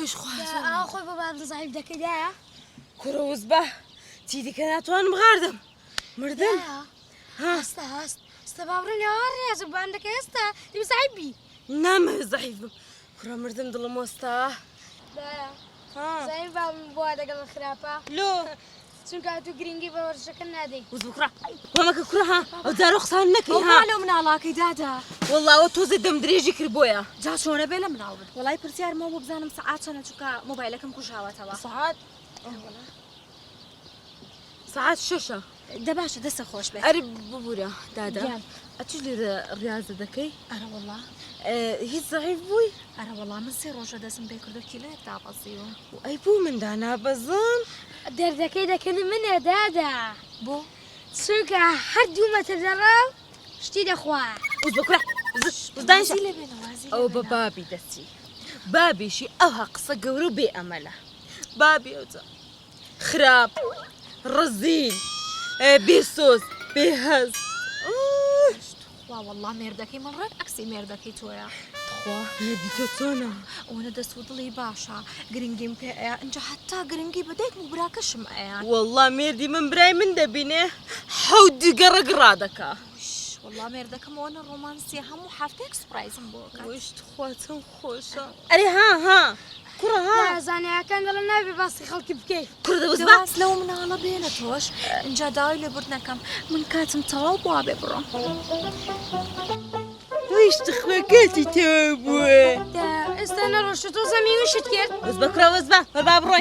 وش خوات أخوي بابا صاحب ذاك دايا كروز به تيدي كانت وأنا مغاردم مردم ها استبابرني يا زب عندك استا تبي صاحبي نعم ضعيف كرا مردم ضل موستا دايا ها صاحب بابا بوادا قال الخرافة لو شو كاتو جرينجي بورشك النادي وزبكرا وما ككرها أو دارو خسان نكي ها ها لو من علاقي دادا والله وتوزي دم دريجي كربويا جا شلون بلا من عود والله برسيار مو بزانم ساعات انا شوكا موبايلكم كوشاوة توا ساعات ساعات شاشة دباشة دسة خوش به أري ببورا دادا يلا. أتجلي الرياضة ذكي أنا والله هي ضعيف بوي أنا والله من سير روجا دسم بيكر دو كيلو يتعب أصيو وأي بو من دانا بظن دير ذاك دا كان من دادا بو سوكا حد ما تدرب شتي اخوان وزبكرا وزدانشا وزيلة بينا وزيلة أو بينا. بابي دسي بابي شي أوها قصة قورو بأمله بابي أوزا خراب رزيل بيسوس بيهز والله ميردكي من غير أكسي ميردكي تويا خوا هدي توتونا وانا دس وضلي باشا قرنجي مكايا انت حتى قرنجي بديت مبراكش معايا والله ميردي من براي من دبينه حودي قرقرادك والله ميردك وانا الرومانسية هم حافتك سبرايز مبوكا وش تخواتن خوشة أري ها كرة ها لا زاني كان قال النبي بس خلك بكيف كرة ده وزبا دواس لو من على بينتوش ان جا دايلي بردنا كم من كاتم طلب وابي برا ويش تخوكاتي تابوه دا استنى روشتو زمي وش تكير وزبا كرة وزبا والباب روين